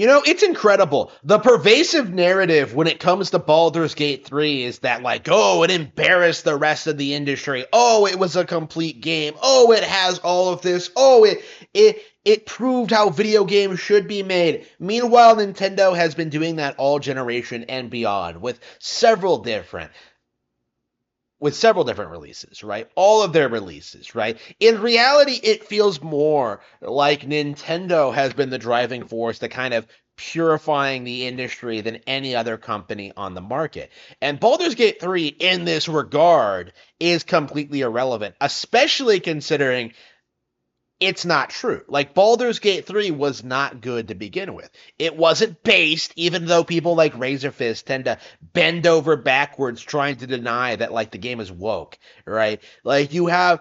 It's incredible. The pervasive narrative when it comes to Baldur's Gate 3 is that, like, oh, it embarrassed the rest of the industry. Oh, it was a complete game. Oh, it has all of this. Oh, it proved how video games should be made. Meanwhile, Nintendo has been doing that all generation and beyond with several different releases, right? All of their releases, right? In reality, it feels more like Nintendo has been the driving force to kind of purifying the industry than any other company on the market. And Baldur's Gate 3, in this regard, is completely irrelevant, especially considering it's not true. Like, Baldur's Gate 3 was not good to begin with. It wasn't based, even though people like Razorfist tend to bend over backwards trying to deny that, like, the game is woke, right? Like, the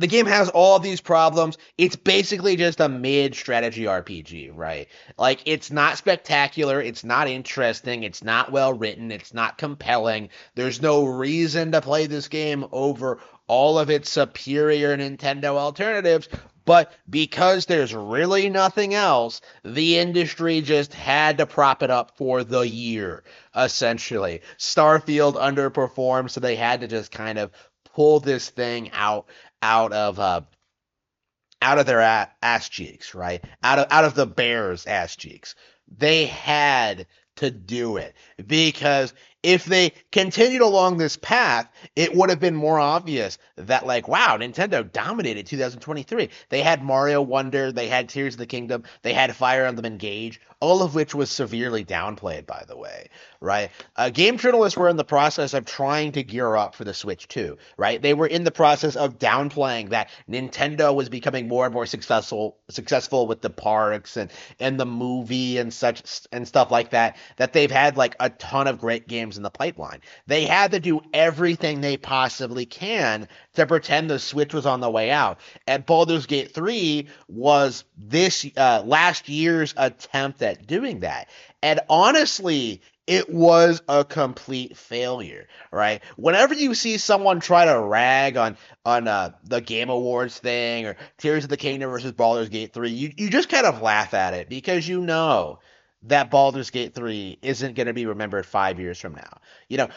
game has all these problems. It's basically just a mid strategy RPG, right? Like, it's not spectacular, it's not interesting, it's not well written, it's not compelling. There's no reason to play this game over all of its superior Nintendo alternatives. But because there's really nothing else, the industry just had to prop it up for the year, essentially. Starfield underperformed, so they had to just kind of pull this thing out of out of their ass cheeks, right? Out of the Bears' ass cheeks. They had to do it because if they continued along this path, it would have been more obvious that, like, wow, Nintendo dominated 2023. They had Mario Wonder, they had Tears of the Kingdom, they had Fire Emblem Engage, all of which was severely downplayed, by the way, right? Game journalists were in the process of trying to gear up for the Switch 2, right? They were in the process of downplaying that Nintendo was becoming more and more successful with the parks and the movie and such and stuff like that, that they've had like a ton of great games in the pipeline. They had to do everything they possibly can to pretend the Switch was on the way out. And Baldur's Gate 3 was this last year's attempt at doing that. And honestly, it was a complete failure, right? Whenever you see someone try to rag on the Game Awards thing or Tears of the Kingdom versus Baldur's Gate 3, you just kind of laugh at it because you know that Baldur's Gate 3 isn't going to be remembered 5 years from now.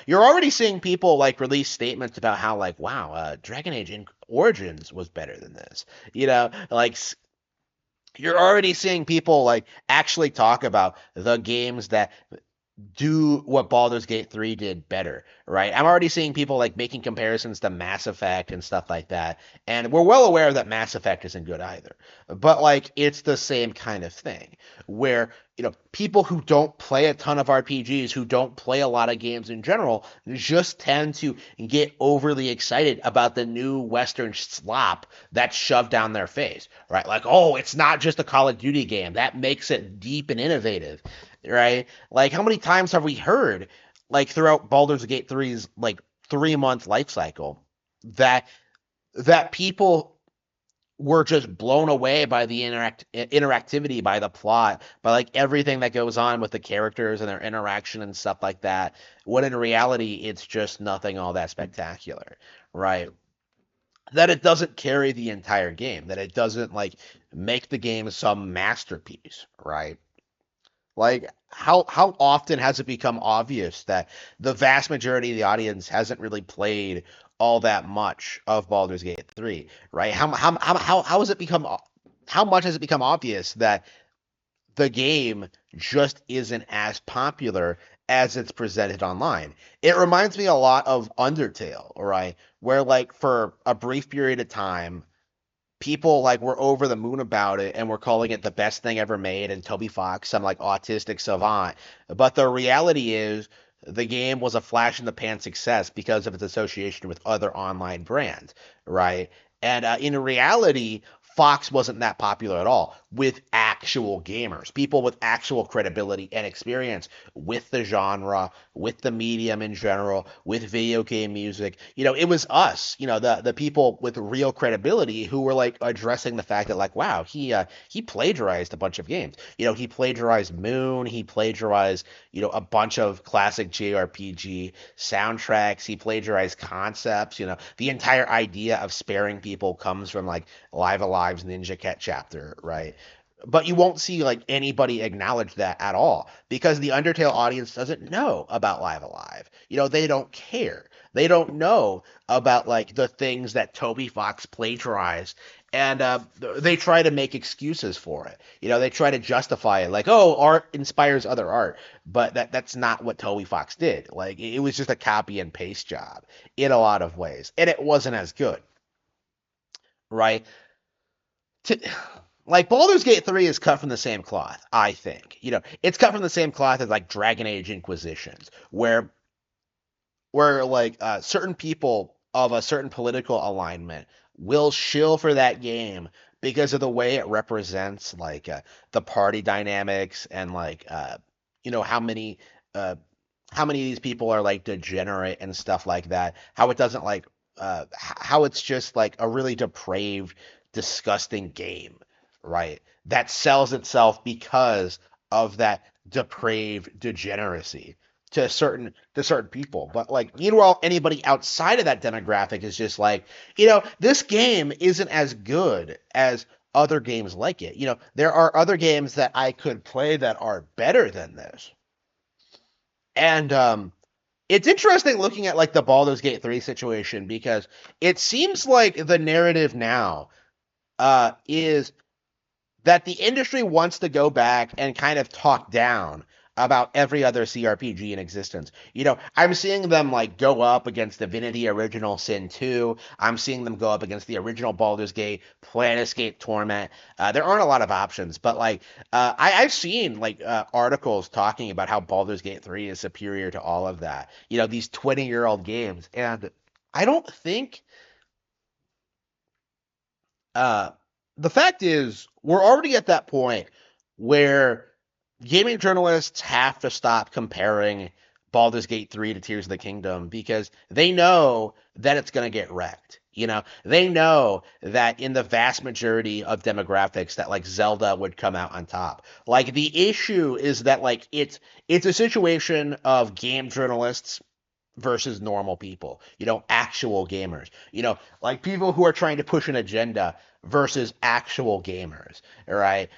You're already seeing people like release statements about how, like, wow, Dragon Age Origins was better than this. Like, you're already seeing people like actually talk about the games that do what Baldur's Gate 3 did better, right? I'm already seeing people like making comparisons to Mass Effect and stuff like that. And we're well aware that Mass Effect isn't good either. But like, it's the same kind of thing where, people who don't play a ton of RPGs, who don't play a lot of games in general, just tend to get overly excited about the new Western slop that's shoved down their face, right? Like, oh, it's not just a Call of Duty game. That makes it deep and innovative, right? Like, how many times have we heard, like, throughout Baldur's Gate 3's like 3 month life cycle, that people were just blown away by the interactivity, by the plot, by like everything that goes on with the characters and their interaction and stuff like that, when in reality it's just nothing all that spectacular, right? That it doesn't carry the entire game, that it doesn't like make the game some masterpiece, right? Like, how often has it become obvious that the vast majority of the audience hasn't really played all that much of Baldur's Gate 3, right? How has it become how much has it become obvious that the game just isn't as popular as it's presented online? It reminds me a lot of Undertale, right? Where like for a brief period of time people like were over the moon about it and were calling it the best thing ever made and Toby Fox some like autistic savant. But the reality is the game was a flash in the pan success because of its association with other online brands, right? And in reality, Fox wasn't that popular at all with actual gamers, people with actual credibility and experience with the genre, with the medium in general, with video game music. It was us, the people with real credibility who were like addressing the fact that, like, wow, he plagiarized a bunch of games. He plagiarized Moon, he plagiarized, a bunch of classic JRPG soundtracks, he plagiarized concepts. The entire idea of sparing people comes from like Live Alive's Ninja Cat chapter, right? but you won't see like anybody acknowledge that at all because the Undertale audience doesn't know about Live Alive. They don't care. They don't know about like the things that Toby Fox plagiarized, and they try to make excuses for it. They try to justify it like, oh, art inspires other art, but that's not what Toby Fox did. Like it was just a copy and paste job in a lot of ways, and it wasn't as good, right? To, like Baldur's Gate 3 is cut from the same cloth, I think. It's cut from the same cloth as like Dragon Age Inquisitions, where like certain people of a certain political alignment will shill for that game because of the way it represents like the party dynamics and like how many uh, how many of these people are like degenerate and stuff like that. How it doesn't like how it's just like a really depraved, disgusting game, right? That sells itself because of that depraved degeneracy to certain people. But like meanwhile, anybody outside of that demographic is just like, this game isn't as good as other games like it. There are other games that I could play that are better than this. And it's interesting looking at like the Baldur's Gate 3 situation because it seems like the narrative now is that the industry wants to go back and kind of talk down about every other CRPG in existence. I'm seeing them like go up against Divinity Original Sin 2. I'm seeing them go up against the original Baldur's Gate, Planescape Torment. There aren't a lot of options, but like I've seen like articles talking about how Baldur's Gate 3 is superior to all of that. These 20-year-old games, and I don't think uh, the fact is, we're already at that point where gaming journalists have to stop comparing Baldur's Gate 3 to Tears of the Kingdom because they know that it's going to get wrecked. They know that in the vast majority of demographics that like Zelda would come out on top. Like the issue is that like it's a situation of game journalists versus normal people, actual gamers, like people who are trying to push an agenda versus actual gamers, right?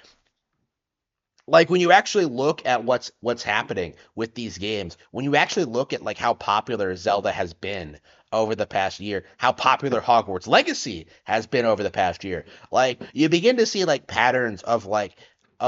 Like when you actually look at what's happening with these games, when you actually look at like how popular Zelda has been over the past year, how popular Hogwarts Legacy has been over the past year, like you begin to see like patterns of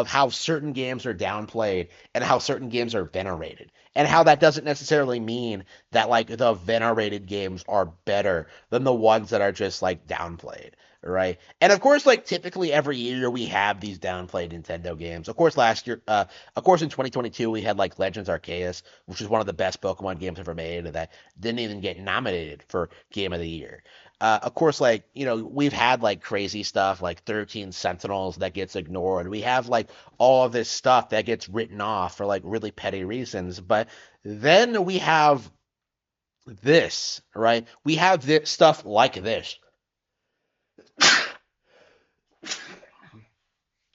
how certain games are downplayed and how certain games are venerated. And how that doesn't necessarily mean that like the venerated games are better than the ones that are just like downplayed, right? And of course, like typically every year we have these downplayed Nintendo games. Of course, last year, of course in 2022 we had like Legends Arceus, which is one of the best Pokemon games ever made, and that didn't even get nominated for Game of the Year. Of course, like we've had like crazy stuff like 13 Sentinels that gets ignored. We have like all of this stuff that gets written off for like really petty reasons. But then we have this, right? We have this stuff like this.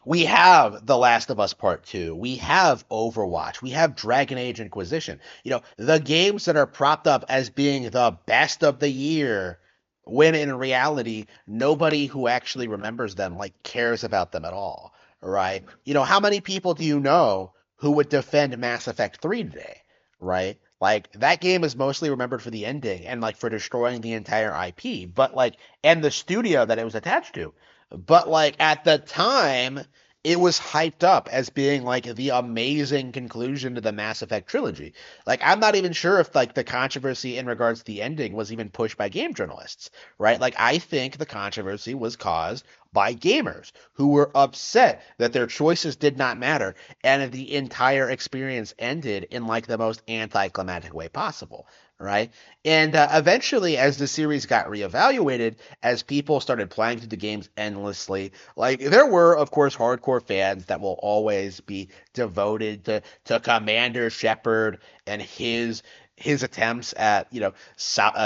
We have The Last of Us Part 2. We have Overwatch. We have Dragon Age Inquisition. The games that are propped up as being the best of the year, when in reality, nobody who actually remembers them, like, cares about them at all, right? How many people do you know who would defend Mass Effect 3 today, right? Like, that game is mostly remembered for the ending and, like, for destroying the entire IP, but, like, and the studio that it was attached to. But like at the time, it was hyped up as being like the amazing conclusion to the Mass Effect trilogy. Like I'm not even sure if like the controversy in regards to the ending was even pushed by game journalists, right? Like I think the controversy was caused by gamers who were upset that their choices did not matter and the entire experience ended in like the most anticlimactic way possible, right? And eventually, as the series got reevaluated, as people started playing through the games endlessly, like there were, of course, hardcore fans that will always be devoted to Commander Shepard and his attempts at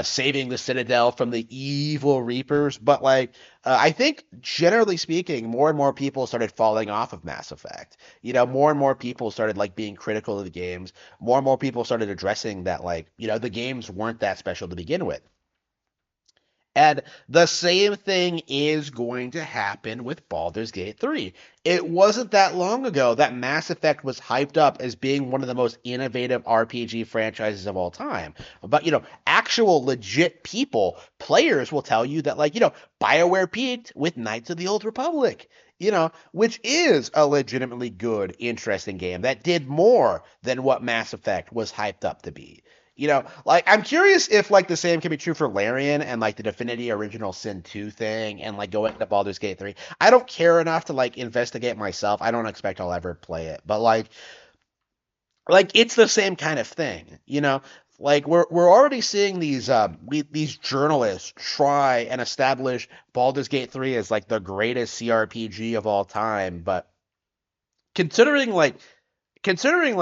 saving the Citadel from the evil Reapers. But like I think generally speaking, more and more people started falling off of Mass Effect. More and more people started like being critical of the games. More and more people started addressing that like the games weren't that special to begin with. And the same thing is going to happen with Baldur's Gate 3. It wasn't that long ago that Mass Effect was hyped up as being one of the most innovative RPG franchises of all time. But, actual legit people, players will tell you that, like, BioWare peaked with Knights of the Old Republic, which is a legitimately good, interesting game that did more than what Mass Effect was hyped up to be. Like I'm curious if like the same can be true for Larian and like the Divinity Original Sin 2 thing and like going to Baldur's Gate 3. I don't care enough to like investigate myself. I don't expect I'll ever play it. But like it's the same kind of thing, Like we're already seeing these journalists try and establish Baldur's Gate 3 as like the greatest CRPG of all time, but considering like considering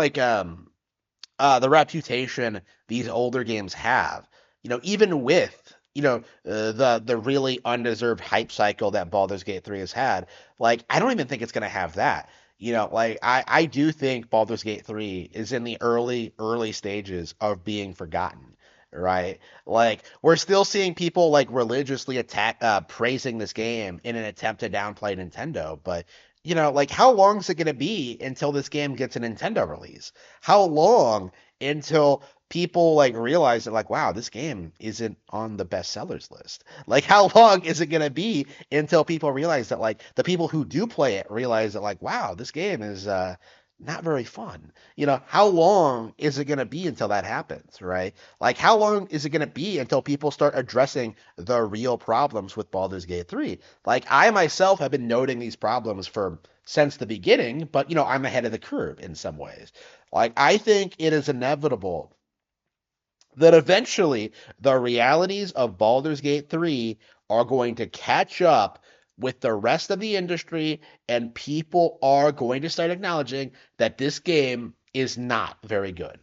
the reputation these older games have. Even with the really undeserved hype cycle that Baldur's Gate 3 has had, like I don't even think it's gonna have that. Like I do think Baldur's Gate 3 is in the early stages of being forgotten. Right? Like we're still seeing people like religiously attack praising this game in an attempt to downplay Nintendo, but like how long is it going to be until this game gets a Nintendo release? How long until people like realize that like wow, this game isn't on the best sellers list? Like how long is it going to be until people realize that like the people who do play it realize that like wow, this game is not very fun. How long is it going to be until that happens, right? Like how long is it going to be until people start addressing the real problems with Baldur's Gate 3? Like I myself have been noting these problems for since the beginning, but I'm ahead of the curve in some ways. Like I think it is inevitable that eventually the realities of Baldur's Gate 3 are going to catch up with the rest of the industry, and people are going to start acknowledging that this game is not very good.